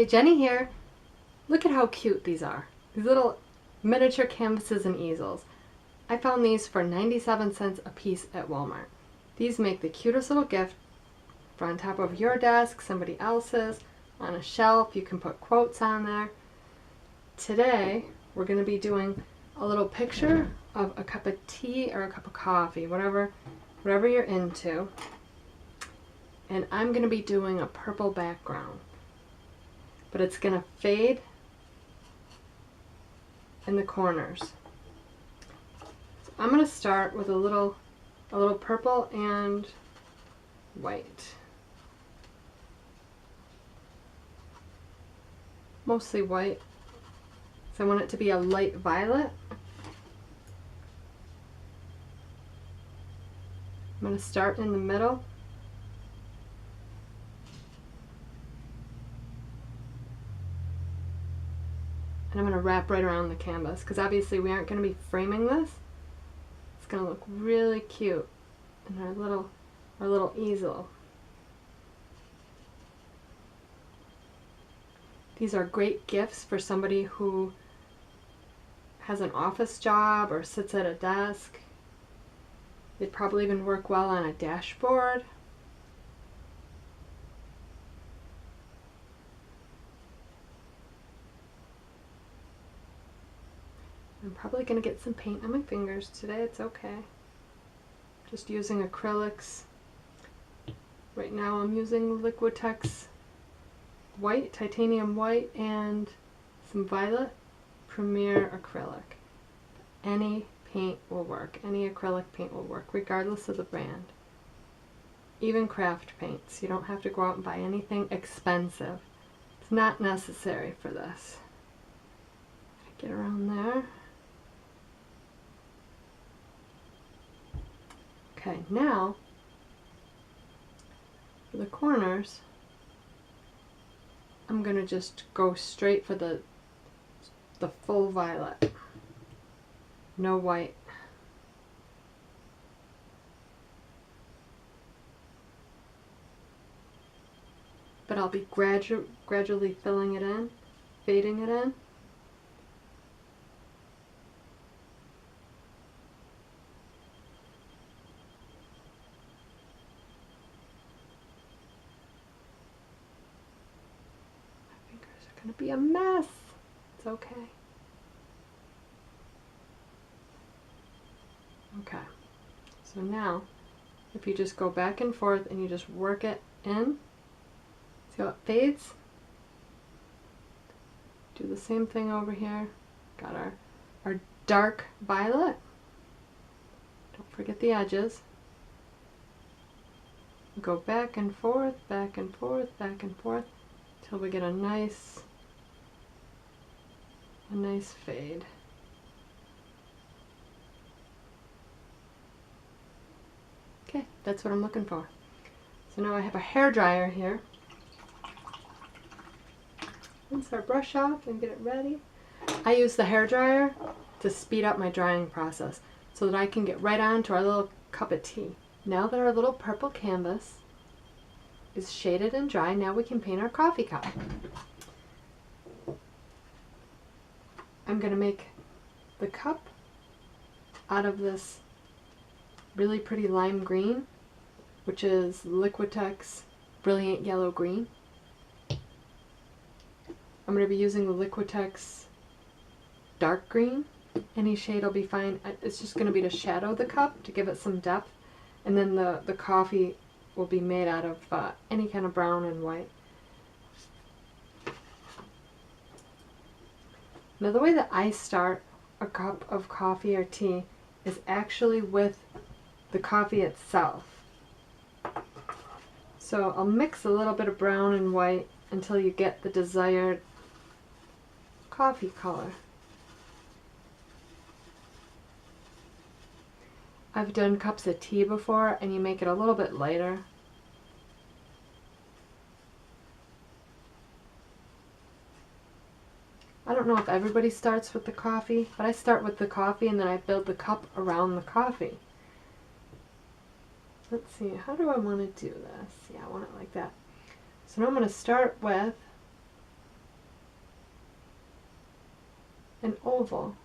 Hey, Jenny here. Look at how cute these are. These little miniature canvases and easels. I found these for 97 cents a piece at Walmart. These make the cutest little gift for on top of your desk, somebody else's, on a shelf. You can put quotes on there. Today, we're going to be doing a little picture of a cup of tea or a cup of coffee, whatever you're into. And I'm going to be doing a purple background. But it's going to fade in the corners. So I'm going to start with a little purple and white. Mostly white. So I want it to be a light violet. I'm going to start in the middle. And I'm going to wrap right around the canvas because obviously we aren't going to be framing this. It's going to look really cute in our little easel. These are great gifts for somebody who has an office job or sits at a desk. They'd probably even work well on a dashboard. I'm probably going to get some paint on my fingers today. It's okay. Just using acrylics. Right now I'm using Liquitex white, titanium white, and some violet Premier acrylic. Any paint will work. Any acrylic paint will work, regardless of the brand. Even craft paints. You don't have to go out and buy anything expensive. It's not necessary for this. Get around there. Okay, now for the corners, I'm going to just go straight for the full violet. No white. But I'll be gradually filling it in, fading it in. Gonna be a mess. It's okay. Okay. So now, if you just go back and forth and you just work it in, see how it fades? Do the same thing over here. Got our dark violet. Don't forget the edges. Go back and forth, back and forth, back and forth, till we get a nice fade. Okay, that's what I'm looking for. So now I have a hairdryer here. Rinse our brush off and get it ready. I use the hairdryer to speed up my drying process so that I can get right on to our little cup of tea. Now that our little purple canvas is shaded and dry, now we can paint our coffee cup. I'm going to make the cup out of this really pretty lime green, which is Liquitex Brilliant Yellow Green. I'm going to be using the Liquitex Dark Green. Any shade will be fine. It's just going to be to shadow the cup, to give it some depth. And then the coffee will be made out of any kind of brown and white. Now the way that I start a cup of coffee or tea is actually with the coffee itself. So I'll mix a little bit of brown and white until you get the desired coffee color. I've done cups of tea before and you make it a little bit lighter. I don't know if everybody starts with the coffee, but I start with the coffee and then I build the cup around the coffee. Let's see, how do I want to do this? Yeah, I want it like that. So now I'm going to start with an oval.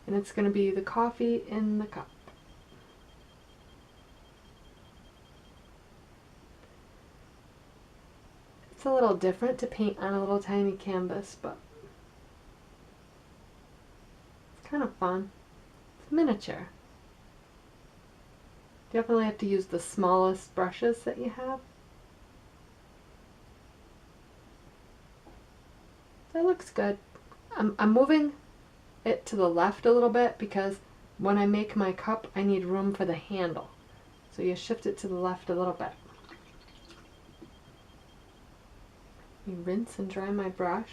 And it's going to be the coffee in the cup. It's a little different to paint on a little tiny canvas, but it's kind of fun. It's miniature. Definitely have to use the smallest brushes that you have. That looks good. I'm moving it to the left a little bit because when I make my cup I need room for the handle. So you shift it to the left a little bit. You rinse and dry my brush.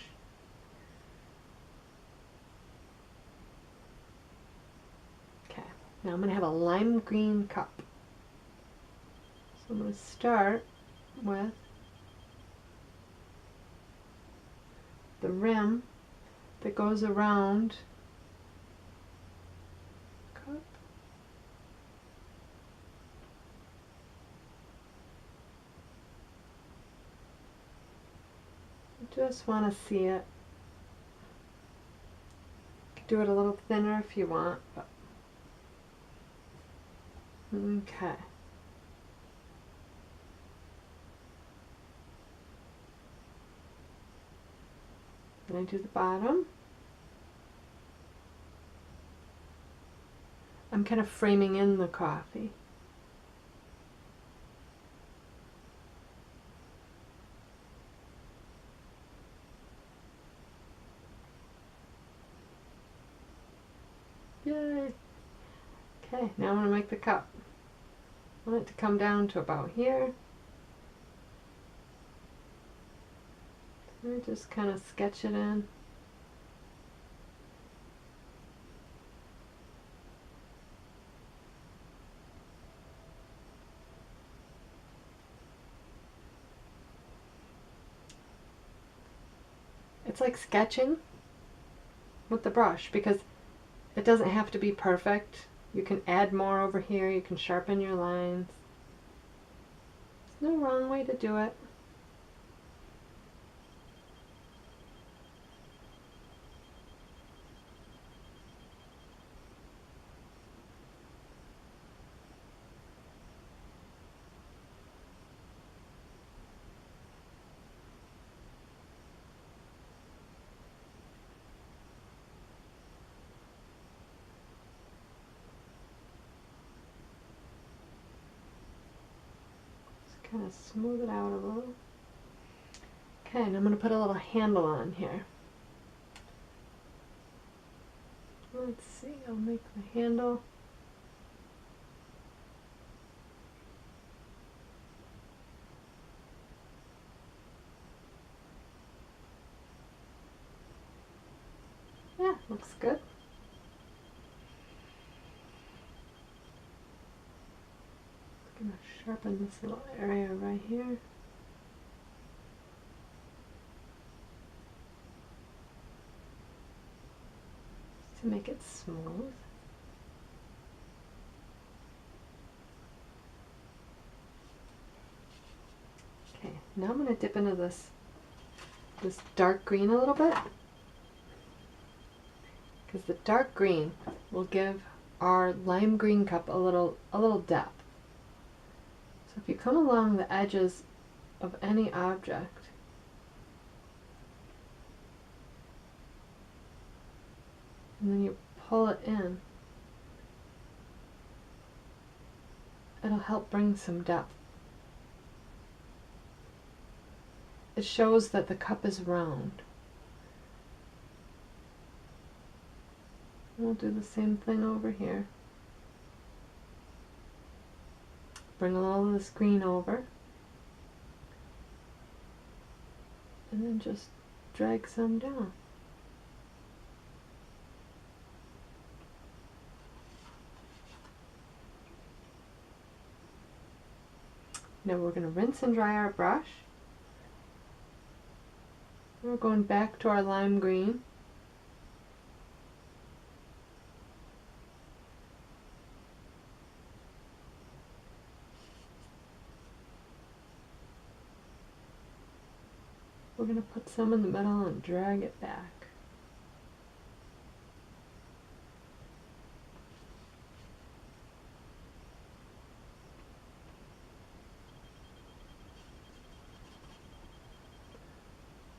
Okay, now I'm going to have a lime green cup. So I'm going to start with the rim that goes around the cup. I just want to see it. You can do it a little thinner if you want, but okay. Then I do the bottom. I'm kind of framing in the coffee. Yay! Okay, now I'm going to make the cup. I want it to come down to about here. I just kind of sketch it in. It's like sketching with the brush because it doesn't have to be perfect. You can add more over here, you can sharpen your lines. There's no wrong way to do it. Kind of smooth it out a little. Okay, and I'm going to put a little handle on here. Let's see, I'll make the handle. Yeah, looks good. I'm going to sharpen this little area right here. Just to make it smooth. Okay, now I'm going to dip into this dark green a little bit. Because the dark green will give our lime green cup a little depth. So if you come along the edges of any object, and then you pull it in, it'll help bring some depth. It shows that the cup is round. We'll do the same thing over here. Bring all of this green over. And then just drag some down. Now we're going to rinse and dry our brush. We're going back to our lime green. we're going to put some in the middle and drag it back.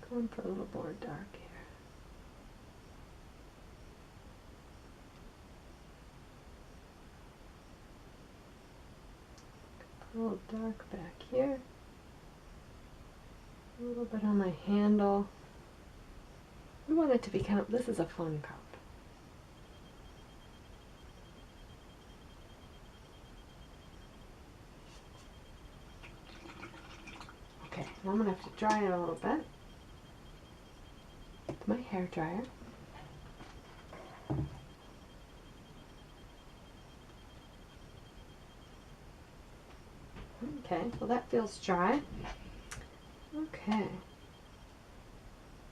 Going for a little more dark here. A little dark back here. A little bit on my handle. We want it to be kind of, this is a fun cup. Okay, now I'm going to have to dry it a little bit with my hair dryer. Okay, well that feels dry. Okay.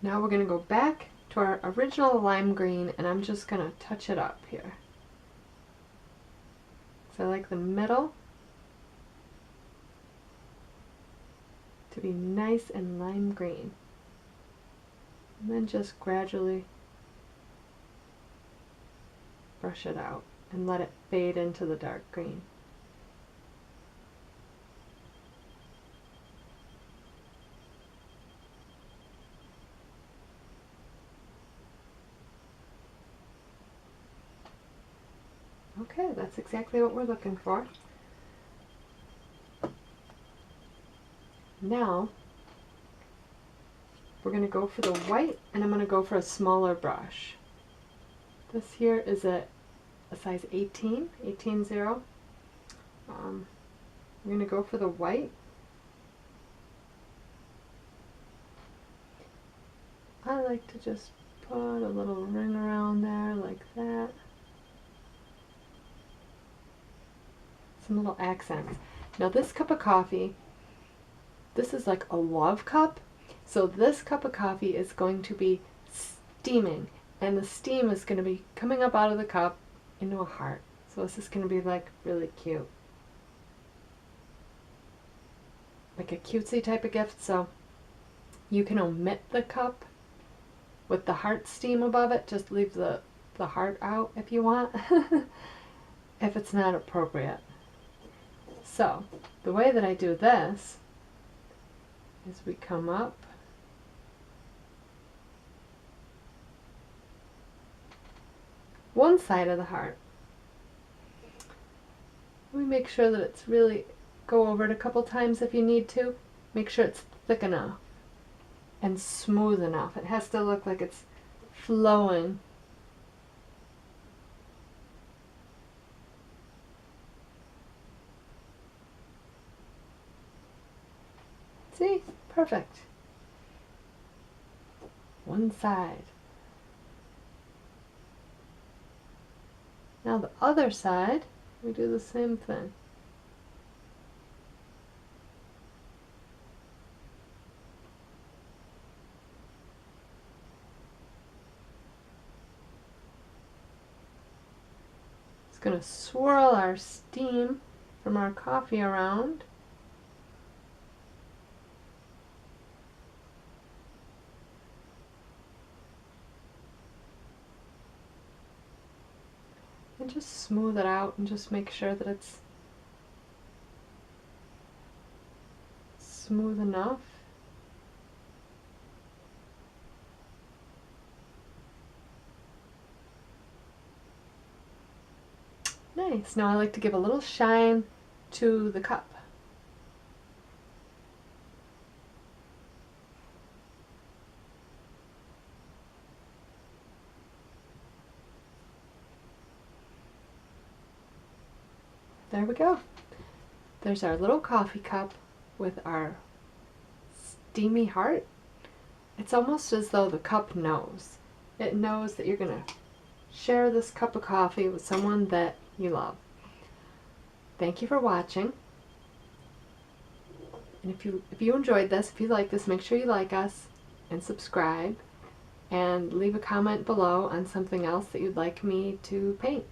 Now we're going to go back to our original lime green, and I'm just going to touch it up here. So I like the middle to be nice and lime green. And then just gradually brush it out and let it fade into the dark green. Okay, that's exactly what we're looking for. Now, we're going to go for the white, and I'm going to go for a smaller brush. This here is a size 18, 18-0. We're going to go for the white. I like to just put a little ring around there like that. Some little accents. Now this cup of coffee, this is like a love cup. So this cup of coffee is going to be steaming, and the steam is going to be coming up out of the cup into a heart. So this is going to be like really cute. Like a cutesy type of gift. So you can omit the cup with the heart steam above it. Just leave the heart out if you want. If it's not appropriate. So, the way that I do this is we come up one side of the heart. We make sure that it's really, go over it a couple times if you need to. Make sure it's thick enough and smooth enough. It has to look like it's flowing. See? Perfect. One side. Now the other side, we do the same thing. Just going to swirl our steam from our coffee around. And just smooth it out and just make sure that it's smooth enough. Nice. Now I like to give a little shine to the cup. There we go. There's our little coffee cup with our steamy heart. It's almost as though the cup knows. It knows that you're going to share this cup of coffee with someone that you love. Thank you for watching. And if you enjoyed this, if you like this, make sure you like us and subscribe and leave a comment below on something else that you'd like me to paint.